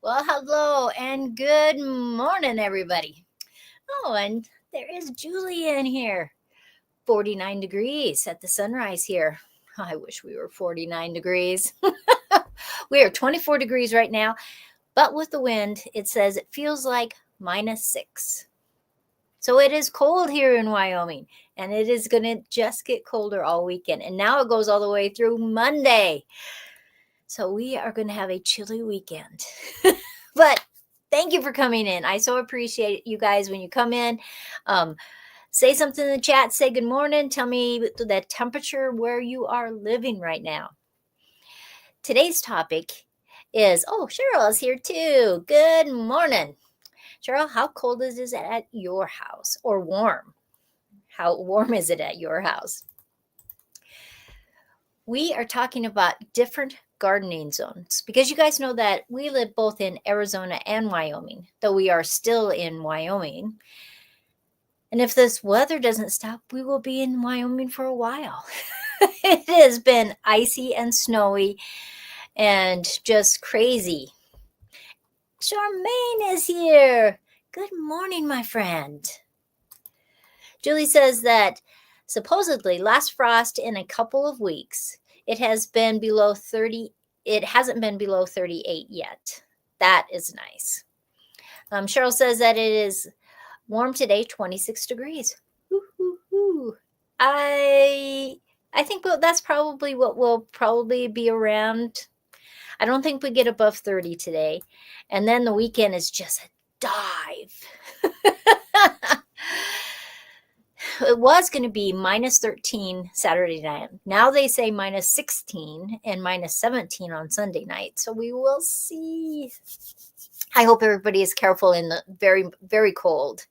Well, hello and good morning, everybody. Oh, and there is Julie in here. 49 degrees at the sunrise here. I wish we were 49 degrees. We are 24 degrees right now, but with the wind, it says it feels like -6. So it is cold here in Wyoming, and it is going to just get colder all weekend. And now it goes all the way through Monday. So we are going to have a chilly weekend. But thank you for coming in. I so appreciate you guys when you come in. Say something in the chat. Say good morning. Tell me the temperature where you are living right now. Today's topic is, Cheryl is here too. Good morning. Cheryl, how cold is it at your house, or warm? How warm is it at your house? We are talking about different gardening zones because you guys know that we live both in Arizona and Wyoming, though we are still in Wyoming. And if this weather doesn't stop, we will be in Wyoming for a while. It has been icy and snowy and just crazy. Charmaine is here. Good morning, my friend. Julie says that supposedly last frost in a couple of weeks, it has been below 30. It hasn't been below 38 yet. That is nice. Cheryl says that it is warm today, 26 degrees. Woo-hoo-hoo. I think that's probably what will probably be around. I don't think we get above 30 today. And then the weekend is just a dive. It was going to be -13 Saturday night. Now they say -16 and -17 on Sunday night. So we will see. I hope everybody is careful in the very, very cold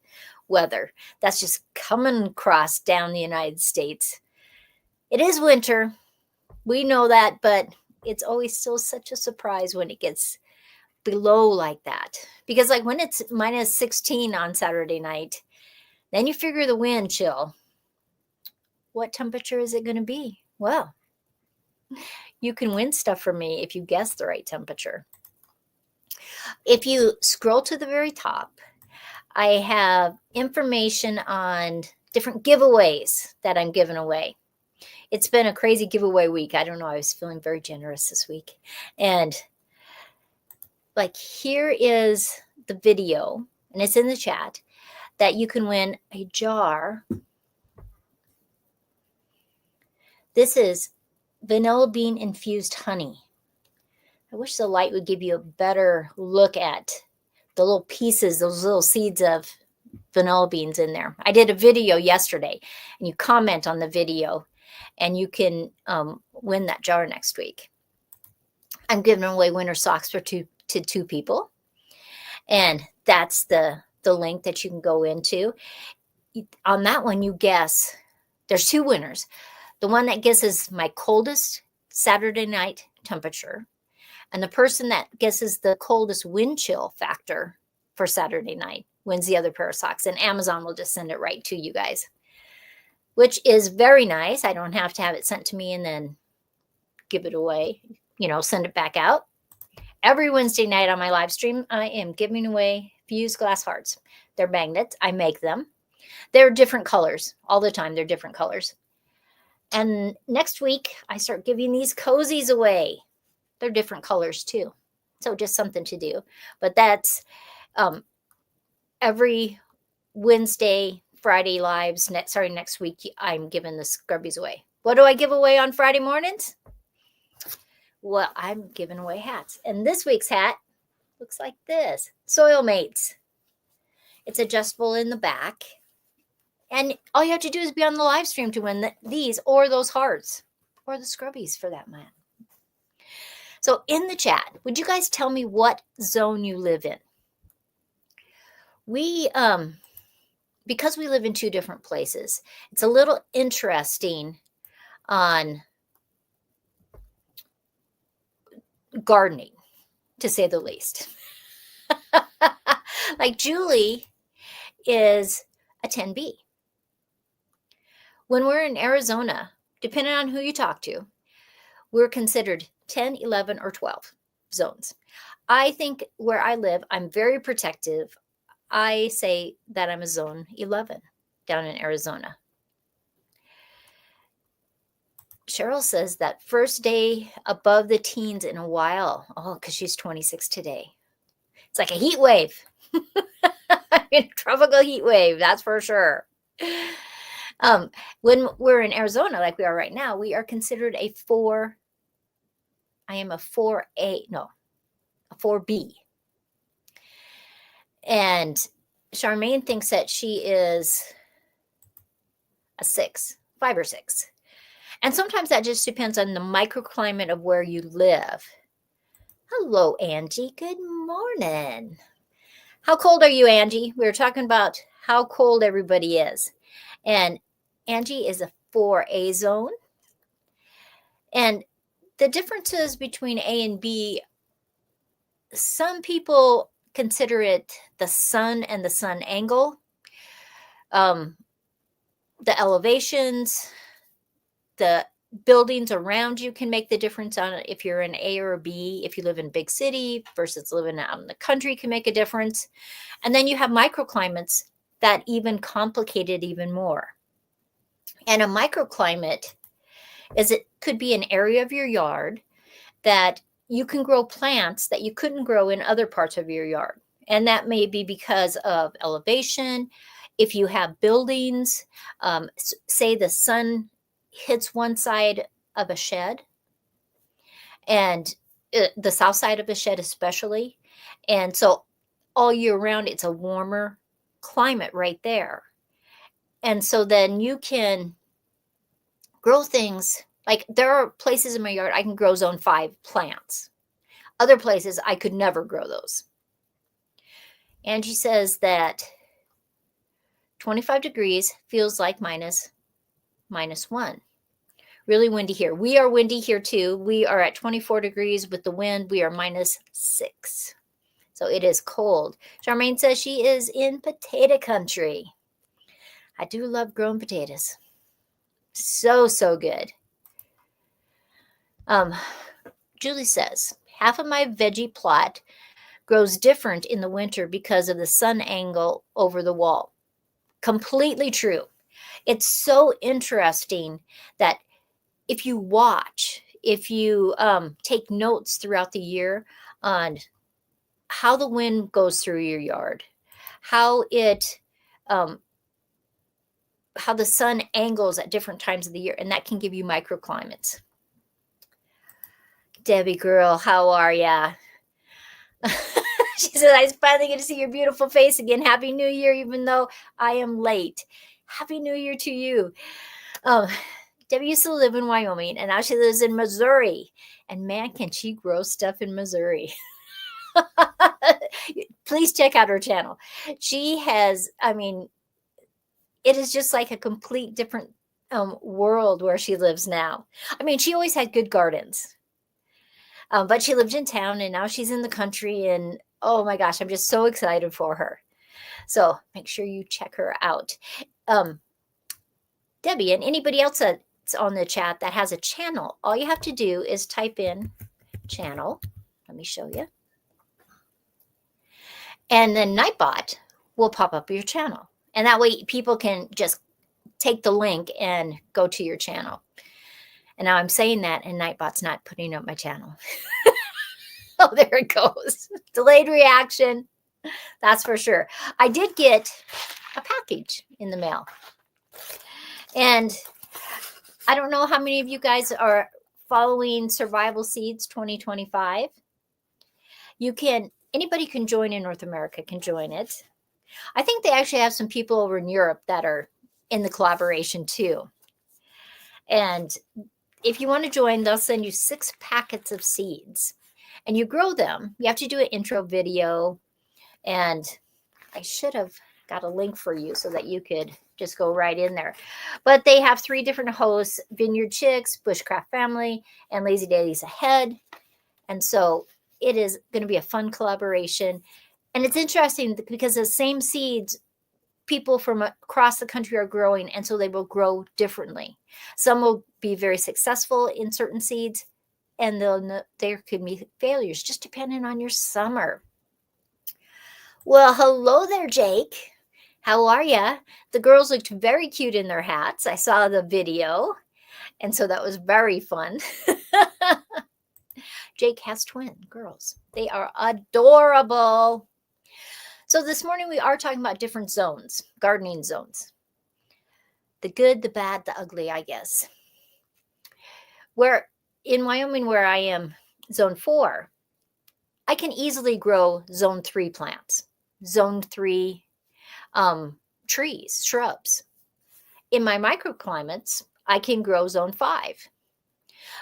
weather that's just coming across down the United States. It is winter. We know that, but it's always still such a surprise when it gets below like that. Because like when it's -16 on Saturday night, then you figure the wind chill. What temperature is it going to be? Well, you can win stuff from me if you guess the right temperature. If you scroll to the very top, I have information on different giveaways that I'm giving away. It's been a crazy giveaway week. I don't know. I was feeling very generous this week. And like here is the video, and it's in the chat, that you can win a jar. This is vanilla bean infused honey. I wish the light would give you a better look at the little pieces, those little seeds of vanilla beans in there. I did a video yesterday, and you comment on the video, and you can win that jar next week. I'm giving away winter socks for two people, and that's the link that you can go into. On that one, you guess. There's two winners. The one that guesses my coldest Saturday night temperature, and the person that guesses the coldest wind chill factor for Saturday night wins the other pair of socks. And Amazon will just send it right to you guys, which is very nice. I don't have to have it sent to me and then give it away, send it back out. Every Wednesday night on my live stream, I am giving away fused glass hearts. They're magnets. I make them. They're different colors all the time. They're different colors. And next week, I start giving these cozies away. They're different colors too. So just something to do. But that's every Wednesday, Friday lives. Next week, I'm giving the scrubbies away. What do I give away on Friday mornings? Well, I'm giving away hats. And this week's hat looks like this. Soil Mates. It's adjustable in the back. And all you have to do is be on the live stream to win these or those hearts or the scrubbies for that matter. So in the chat, would you guys tell me what zone you live in? We, because we live in two different places, it's a little interesting on gardening, to say the least. Like Julie is a 10B. When we're in Arizona, depending on who you talk to, we're considered 10, 11, or 12 zones. I think where I live, I'm very protective. I say that I'm a zone 11 down in Arizona. Cheryl says that first day above the teens in a while. Oh, because she's 26 today. It's like a heat wave. Tropical heat wave, that's for sure. When we're in Arizona, like we are right now, we are considered a 4. I am a 4A, no, a 4B. And Charmaine thinks that she is a 6, 5 or 6. And sometimes that just depends on the microclimate of where you live. Hello, Angie. Good morning. How cold are you, Angie? We were talking about how cold everybody is. And Angie is a 4A zone. And the differences between A and B, some people consider it the sun and the sun angle, the elevations, the buildings around you can make the difference on it. If you're an A or a B, if you live in a big city versus living out in the country can make a difference. And then you have microclimates that even complicate it even more. And a microclimate is, it could be an area of your yard that you can grow plants that you couldn't grow in other parts of your yard. And that may be because of elevation. If you have buildings, say the sun hits one side of a shed, and the south side of a shed especially. And so all year round, it's a warmer climate right there. And so then you can grow things. Like there are places in my yard I can grow zone 5 plants. Other places I could never grow those. Angie says that 25 degrees feels like -1. Really windy here. We are windy here too. We are at 24 degrees with the wind. We are -6. So it is cold. Charmaine says she is in potato country. I do love growing potatoes. So, so good. Julie says, half of my veggie plot grows different in the winter because of the sun angle over the wall. Completely true. It's so interesting that if you watch, if you take notes throughout the year on how the wind goes through your yard, how it, how the sun angles at different times of the year, and that can give you microclimates. Debbie girl, how are ya? She said, I finally get to see your beautiful face again. Happy New Year, even though I am late. Happy New Year to you. Debbie used to live in Wyoming, and now she lives in Missouri. And man, can she grow stuff in Missouri. Please check out her channel. She has, I mean, it is just like a complete different world where she lives now. I mean, she always had good gardens. But she lived in town, and now she's in the country, and oh my gosh, I'm just so excited for her. So make sure you check her out. Debbie and anybody else that's on the chat that has a channel, all you have to do is type in channel. Let me show you. And then Nightbot will pop up your channel. And that way people can just take the link and go to your channel. And now I'm saying that, and Nightbot's not putting up my channel. Oh, there it goes. Delayed reaction. That's for sure. I did get a package in the mail. And I don't know how many of you guys are following Survival Seeds 2025. You can, anybody can join in North America can join it. I think they actually have some people over in Europe that are in the collaboration too. And if you want to join, they'll send you 6 packets of seeds. And you grow them. You have to do an intro video. And I should have got a link for you so that you could just go right in there. But they have 3 different hosts: Vineyard Chicks, Bushcraft Family, and Lazy Days Ahead. And so it is going to be a fun collaboration. And it's interesting because the same seeds people from across the country are growing, and so they will grow differently. Some will be very successful in certain seeds, and there could be failures just depending on your summer. Well, hello there, Jake. How are ya? The girls looked very cute in their hats. I saw the video, and so that was very fun. Jake has twin girls. They are adorable. So this morning we are talking about different zones, gardening zones. The good, the bad, the ugly, I guess. Where in Wyoming, where I am, zone 4, I can easily grow zone 3 plants, zone 3 trees, shrubs. In my microclimates, I can grow zone 5.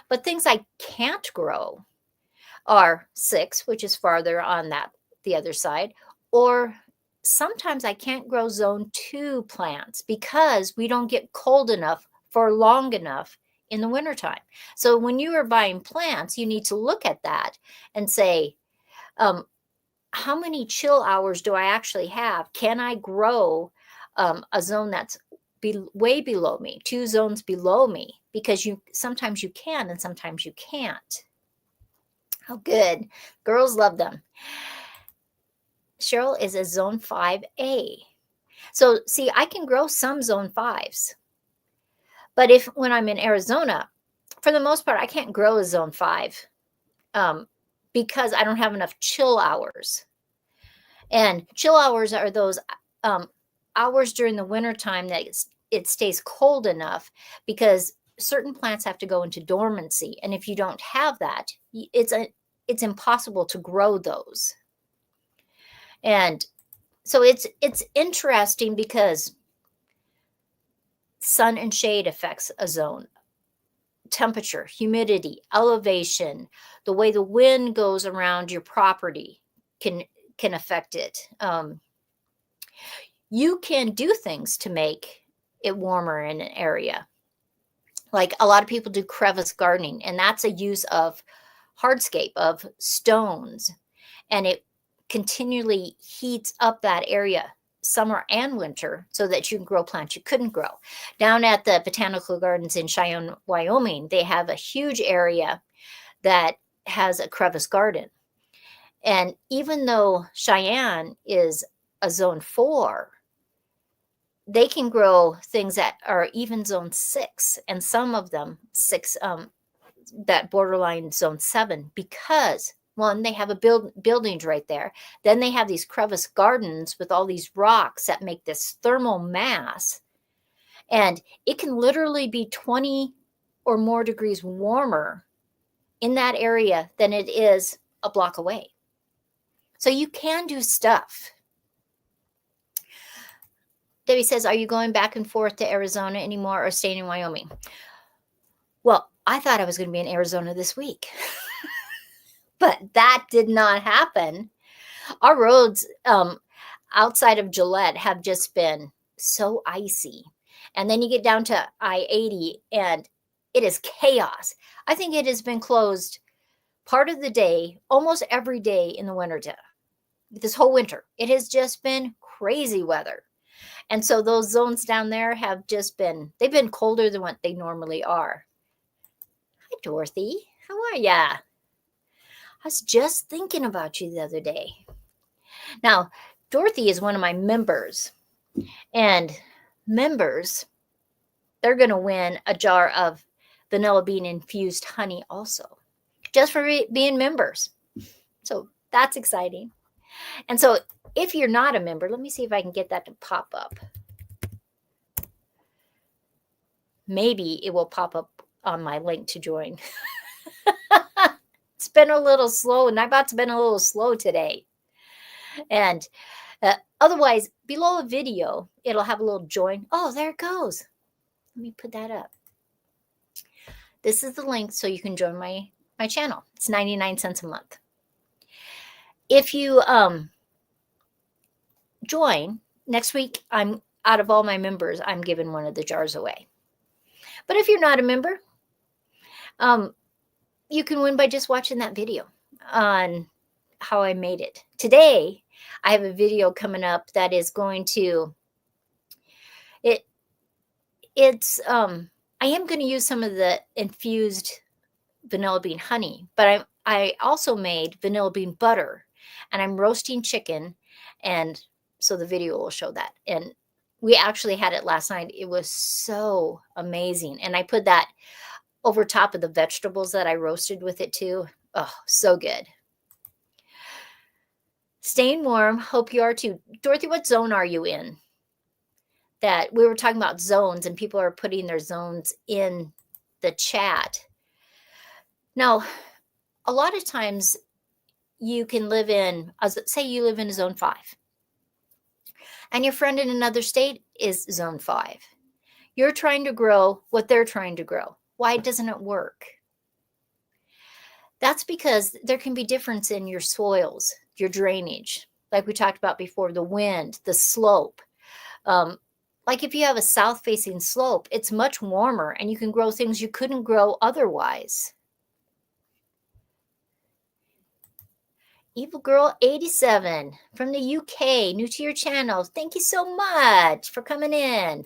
But things I can't grow are 6, which is farther on the other side, or sometimes I can't grow zone 2 plants because we don't get cold enough for long enough in the wintertime. So when you are buying plants, you need to look at that and say, how many chill hours do I actually have? Can I grow a zone that's way below me, 2 zones below me? Because sometimes you can and sometimes you can't. Oh, good. Girls love them. Cheryl is a zone 5A. So see, I can grow some zone 5s. But when I'm in Arizona, for the most part, I can't grow a zone 5 because I don't have enough chill hours. And chill hours are those hours during the wintertime that it stays cold enough, because certain plants have to go into dormancy. And if you don't have that, it's impossible to grow those. And so it's interesting because sun and shade affects a zone. Temperature, humidity, elevation, the way the wind goes around your property can affect it. You can do things to make it warmer in an area. Like a lot of people do crevice gardening, and that's a use of hardscape, of stones, and it continually heats up that area summer and winter so that you can grow plants you couldn't grow. Down at the Botanical Gardens in Cheyenne, Wyoming, they have a huge area that has a crevice garden. And even though Cheyenne is a zone 4, they can grow things that are even zone 6, and some of them 6 that borderline zone 7, because one, they have buildings right there. Then they have these crevice gardens with all these rocks that make this thermal mass. And it can literally be 20 or more degrees warmer in that area than it is a block away. So you can do stuff. Debbie says, are you going back and forth to Arizona anymore or staying in Wyoming? Well, I thought I was going to be in Arizona this week. But that did not happen. Our roads outside of Gillette have just been so icy. And then you get down to I-80 and it is chaos. I think it has been closed part of the day, almost every day in the wintertime. This whole winter, it has just been crazy weather. And so those zones down there have just they've been colder than what they normally are. Hi, Dorothy. How are ya? I was just thinking about you the other day. Now, Dorothy is one of my members. And members, they're going to win a jar of vanilla bean infused honey also, just for being members. So that's exciting. And so if you're not a member, let me see if I can get that to pop up. Maybe it will pop up on my link to join. It's been a little slow, and Nibot's been a little slow today. And otherwise, below a video, it'll have a little join. Oh, there it goes. Let me put that up. This is the link so you can join my channel. It's 99 cents a month. If you join, next week, I'm out of all my members, I'm giving one of the jars away. But if you're not a member, you can win by just watching that video on how I made it. Today, I have a video coming up that is going to, I am going to use some of the infused vanilla bean honey, but I also made vanilla bean butter, and I'm roasting chicken, and so the video will show that. And we actually had it last night. It was so amazing. And I put that over top of the vegetables that I roasted with it too. Oh, so good. Staying warm. Hope you are too. Dorothy, what zone are you in? That we were talking about zones, and people are putting their zones in the chat. Now, a lot of times you can live in, say you live in zone 5, and your friend in another state is zone 5. You're trying to grow what they're trying to grow. Why doesn't it work? That's because there can be difference in your soils, your drainage, like we talked about before, the wind, the slope. Like if you have a south-facing slope, it's much warmer and you can grow things you couldn't grow otherwise. Evil Girl 87 from the UK, new to your channel. Thank you so much for coming in.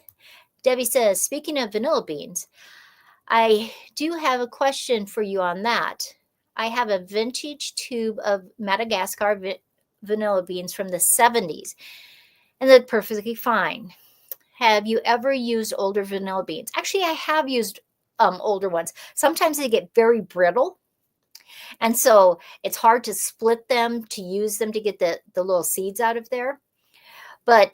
Debbie says, speaking of vanilla beans, I do have a question for you on that. I have a vintage tube of Madagascar vanilla beans from the 70s, and they're perfectly fine. Have you ever used older vanilla beans? Actually, I have used older ones. Sometimes they get very brittle, and so it's hard to split them to use them to get the little seeds out of there. But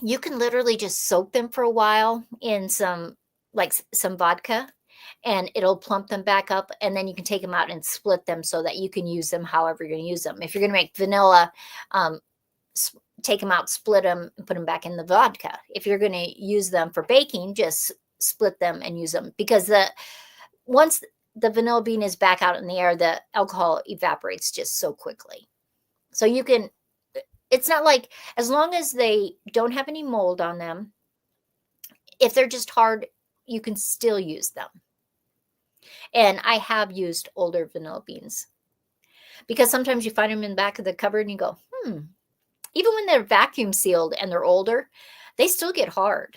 you can literally just soak them for a while in some vodka, and it'll plump them back up, and then you can take them out and split them so that you can use them however you're going to use them. If you're going to make vanilla, take them out, split them, and put them back in the vodka. If you're going to use them for baking, just split them and use them, because once the vanilla bean is back out in the air, the alcohol evaporates just so quickly. So you can, it's not like, as long as they don't have any mold on them, if they're just hard, you can still use them. And I have used older vanilla beans, because sometimes you find them in the back of the cupboard and you go, even when they're vacuum sealed and they're older, they still get hard,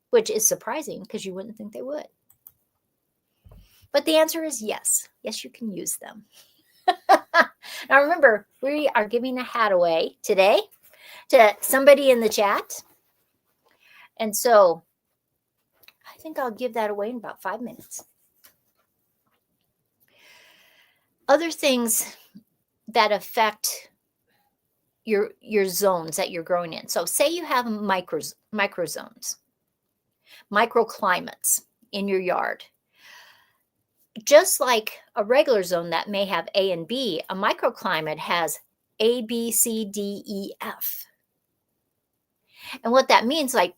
which is surprising because you wouldn't think they would. But the answer is yes. Yes, you can use them. Now remember, we are giving a hat away today to somebody in the chat. And so I think I'll give that away in about 5 minutes. Other things that affect your zones that you're growing in. So say you have microzones, microclimates in your yard. Just like a regular zone that may have A and B, a microclimate has A, B, C, D, E, F. And what that means, like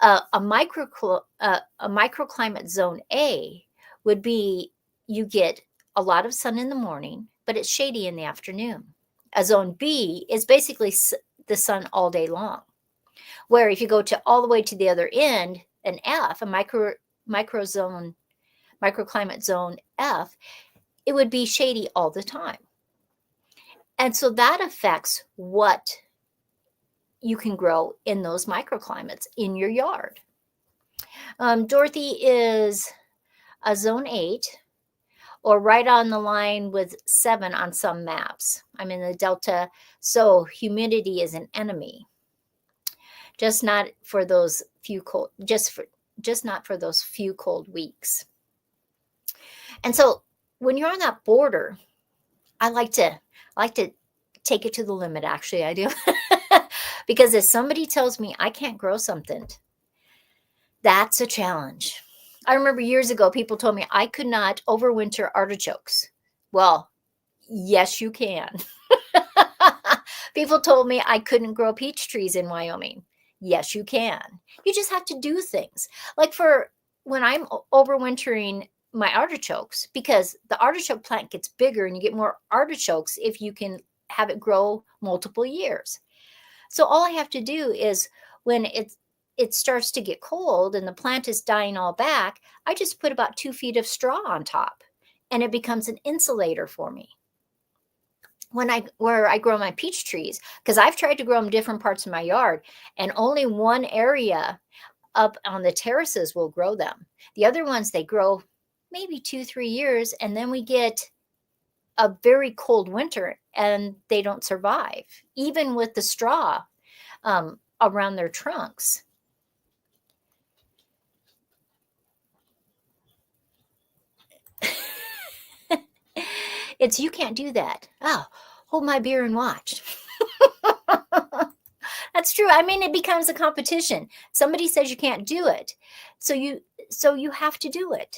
a microclimate zone A would be you get a lot of sun in the morning, but it's shady in the afternoon. A zone B is basically the sun all day long. Where if you go all the way to the other end, an F, a microclimate zone F, it would be shady all the time. And so that affects what you can grow in those microclimates in your yard. Dorothy is a zone 8, or right on the line with 7 on some maps. I'm in the Delta, so humidity is an enemy. Just not for those few cold, just not for those few cold weeks. And so when you're on that border, I like to take it to the limit. Actually, I do. Because if somebody tells me I can't grow something, that's a challenge. I remember years ago, people told me I could not overwinter artichokes. Well, yes, you can. People told me I couldn't grow peach trees in Wyoming. Yes, you can. You just have to do things. Like for when I'm overwintering my artichokes, because the artichoke plant gets bigger and you get more artichokes if you can have it grow multiple years. So all I have to do is when it starts to get cold and the plant is dying all back, I just put about 2 feet of straw on top and it becomes an insulator for me. Where I grow my peach trees, because I've tried to grow them in different parts of my yard, and only one area up on the terraces will grow them. The other ones, they grow maybe 2-3 years, and then we get a very cold winter and they don't survive, even with the straw around their trunks. It's, you can't do that. Oh, hold my beer and watch. That's true. I mean, it becomes a competition. Somebody says you can't do it, so you have to do it.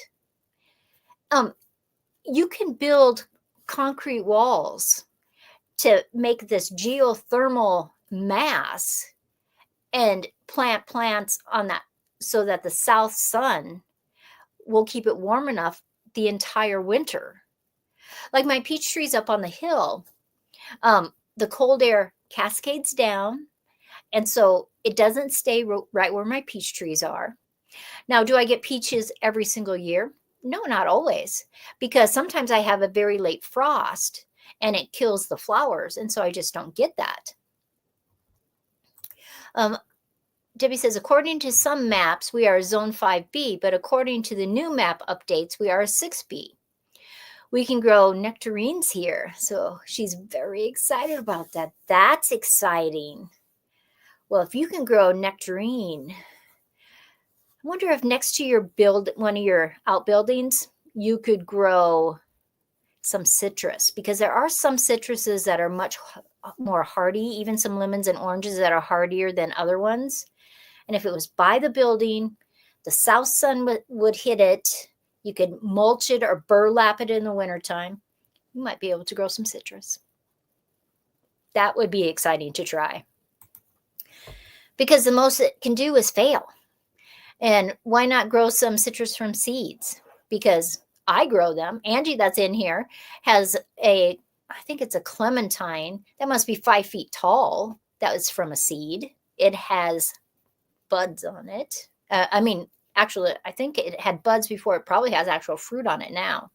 You can build concrete walls to make this geothermal mass and plant plants on that so that the south sun will keep it warm enough the entire winter. Like my peach trees up on the hill, the cold air cascades down, and so it doesn't stay right where my peach trees are. Now, do I get peaches every single year? No, not always, because sometimes I have a very late frost and it kills the flowers, and so I just don't get that. Debbie says, according to some maps, we are zone 5B, but according to the new map updates, we are a 6B. We can grow nectarines here. So she's very excited about that. That's exciting. Well, if you can grow nectarine, I wonder if next to your one of your outbuildings, you could grow some citrus, because there are some citruses that are much more hardy, even some lemons and oranges that are hardier than other ones. And if it was by the building, the south sun would hit it, you could mulch it or burlap it in the wintertime, you might be able to grow some citrus. That would be exciting to try. Because the most it can do is fail. And why not grow some citrus from seeds? Because I grow them. Angie, that's in here, has I think it's a clementine that must be 5 feet tall. That was from a seed. It has buds on it. Actually, I think it had buds before. It probably has actual fruit on it now.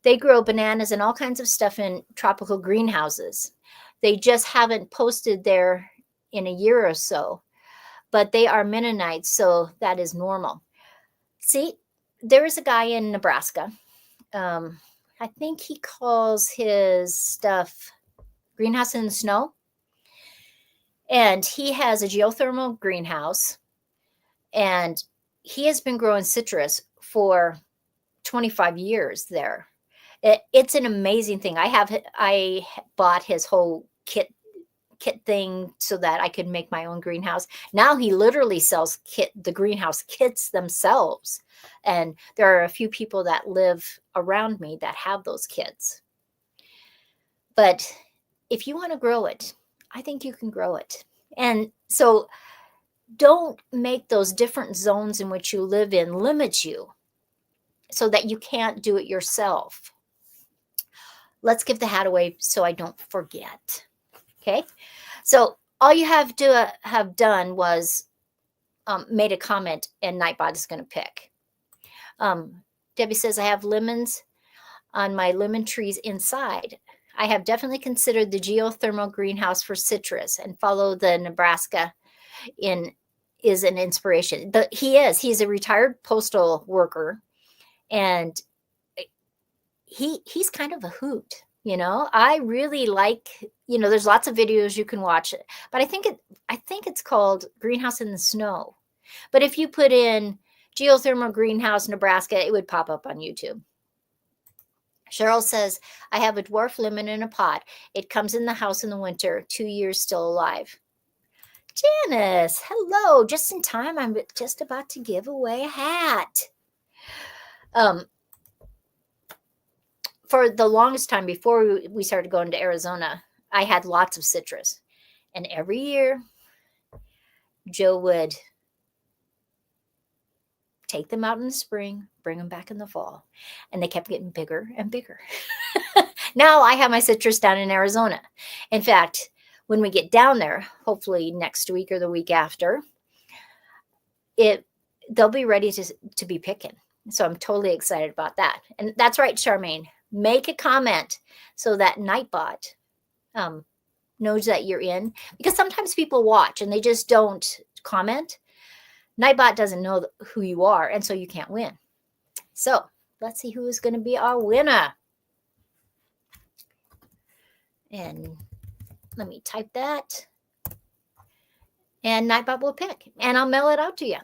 They grow bananas and all kinds of stuff in tropical greenhouses. They just haven't posted there in a year or so, but they are Mennonites, so that is normal. See, there is a guy in Nebraska. I think he calls his stuff Greenhouse in the Snow. And he has a geothermal greenhouse, and he has been growing citrus for 25 years there. It's an amazing thing. I bought his whole kit thing so that I could make my own greenhouse. Now he literally sells the greenhouse kits themselves. And there are a few people that live around me that have those kits. But if you want to grow it, I think you can grow it. And so don't make those different zones in which you live in limit you so that you can't do it yourself. Let's give the hat away so I don't forget. Okay. So all you have to have done was made a comment, and Nightbot is going to pick. Debbie says, I have lemons on my lemon trees inside. I have definitely considered the geothermal greenhouse for citrus, and follow the Nebraska is an inspiration. He's a retired postal worker, and he's kind of a hoot. I really like, there's lots of videos you can watch, but I think it's called Greenhouse in the Snow. But if you put in geothermal greenhouse Nebraska, it would pop up on YouTube. Cheryl says, I have a dwarf lemon in a pot. It comes in the house in the winter, 2 years still alive. Janice, hello. Just in time. I'm just about to give away a hat. For the longest time before we started going to Arizona, I had lots of citrus. And every year, Joe would take them out in the spring, bring them back in the fall. And they kept getting bigger and bigger. Now I have my citrus down in Arizona. In fact, when we get down there, hopefully next week or the week after, they'll be ready to be picking. So I'm totally excited about that. And that's right, Charmaine. Make a comment so that Nightbot knows that you're in. Because sometimes people watch and they just don't comment. Nightbot doesn't know who you are, and so you can't win. So let's see who is going to be our winner. And let me type that. And Nightbot will pick, and I'll mail it out to you.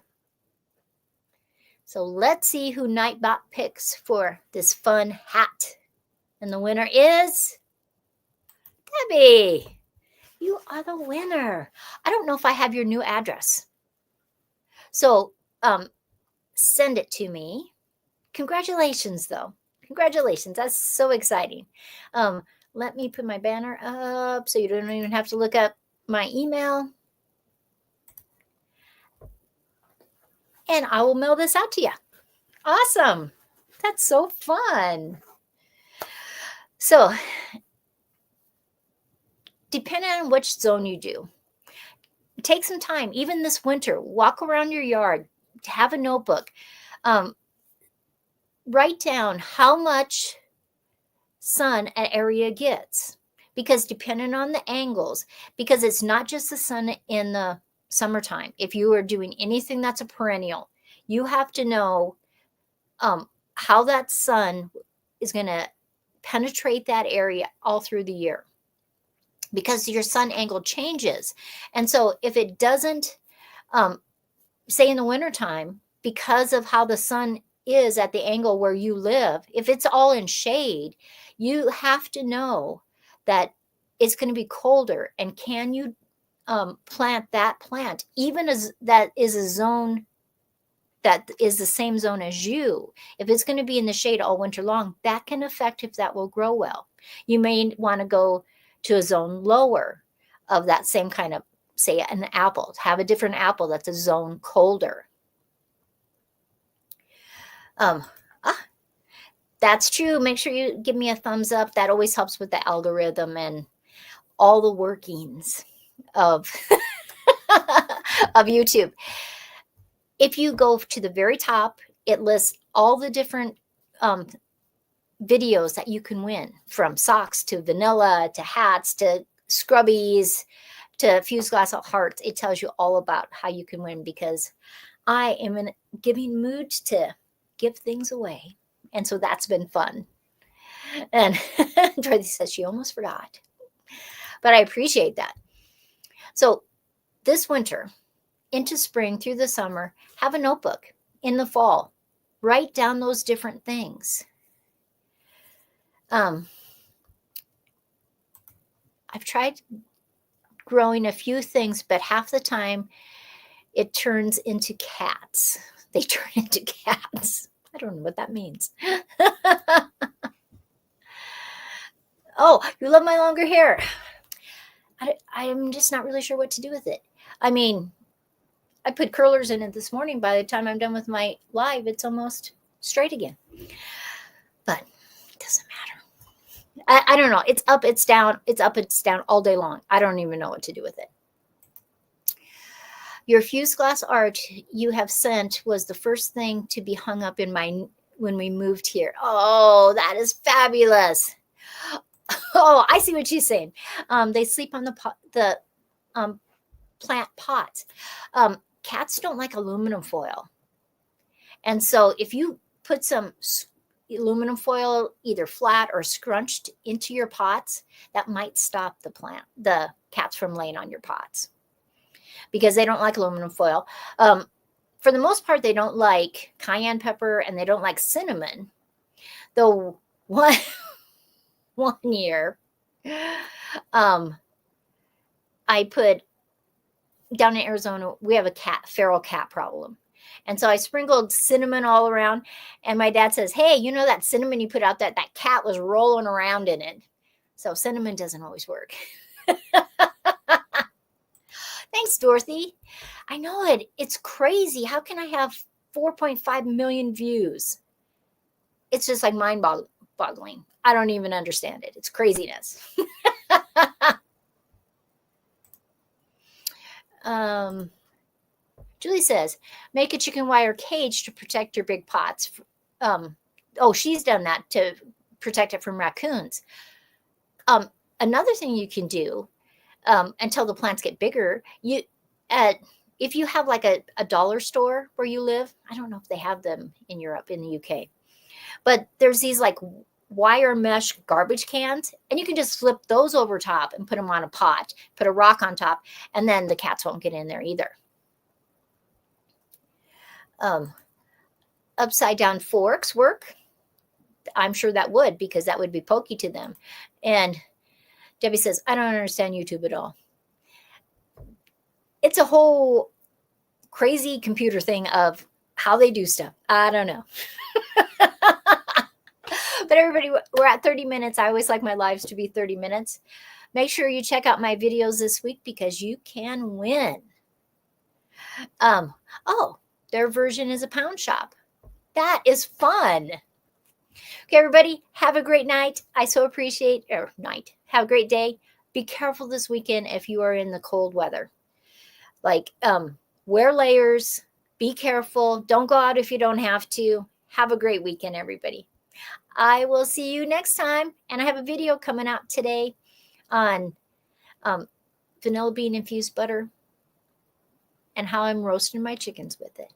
So let's see who Nightbot picks for this fun hat. And the winner is Debbie. You are the winner. I don't know if I have your new address. So send it to me. Congratulations, though. Congratulations. That's so exciting. Let me put my banner up so you don't even have to look up my email. And I will mail this out to you. Awesome. That's so fun. So, depending on which zone you do, take some time, even this winter, walk around your yard, have a notebook, write down how much sun an area gets, because depending on the angles, because it's not just the sun in the summertime. If you are doing anything that's a perennial, you have to know how that sun is going to penetrate that area all through the year, because your sun angle changes. And so if it doesn't, say in the wintertime, because of how the sun is at the angle where you live, if it's all in shade, you have to know that it's going to be colder. And can you plant that plant, even as that is a zone that is the same zone as you? If it's going to be in the shade all winter long, that can affect if that will grow well. You may want to go to a zone lower of that same kind of, say, an apple. Have a different apple that's a zone colder. That's true. Make sure you give me a thumbs up. That always helps with the algorithm and all the workings of of YouTube. If you go to the very top, it lists all the different videos that you can win, from socks to vanilla to hats to scrubbies to fused glass hearts. It tells you all about how you can win, because I am in a giving mood to give things away. And so that's been fun. And Dorothy says she almost forgot. But I appreciate that. So this winter, into spring, through the summer, have a notebook. In the fall, write down those different things. I've tried growing a few things, but half the time it turns into cats. They turn into cats. I don't know what that means. Oh, you love my longer hair. I'm just not really sure what to do with it. I mean, I put curlers in it this morning. By the time I'm done with my live, it's almost straight again. But it doesn't matter. I don't know. It's up, it's down. It's up, it's down all day long. I don't even know what to do with it. Your fused glass art you have sent was the first thing to be hung up in when we moved here. Oh, that is fabulous. Oh, I see what she's saying. They sleep on the plant pots. Cats don't like aluminum foil. And so if you put some aluminum foil, either flat or scrunched, into your pots, that might stop the cats from laying on your pots, because they don't like aluminum foil. For the most part, they don't like cayenne pepper, and they don't like cinnamon. Though one year, I put, down in Arizona, we have a feral cat problem. And so I sprinkled cinnamon all around, and my dad says, hey, you know that cinnamon you put out, that cat was rolling around in it. So cinnamon doesn't always work. Thanks, Dorothy. I know it. It's crazy. How can I have 4.5 million views? It's just like mind-boggling. I don't even understand it. It's craziness. Julie says, make a chicken wire cage to protect your big pots. Oh, she's done that to protect it from raccoons. Another thing you can do, until the plants get bigger, if you have like a dollar store where you live, I don't know if they have them in Europe, in the UK, but there's these like wire mesh garbage cans, and you can just flip those over top and put them on a pot, put a rock on top, and then the cats won't get in there either. Upside down forks work. I'm sure that would, because that would be pokey to them. And Debbie says, I don't understand YouTube at all. It's a whole crazy computer thing of how they do stuff. I don't know. But everybody, we're at 30 minutes. I always like my lives to be 30 minutes. Make sure you check out my videos this week because you can win. Oh, their version is a pound shop. That is fun. Okay, everybody, have a great night. I so appreciate, or night. Have a great day. Be careful this weekend if you are in the cold weather. Like, wear layers. Be careful. Don't go out if you don't have to. Have a great weekend, everybody. I will see you next time. And I have a video coming out today on vanilla bean infused butter and how I'm roasting my chickens with it.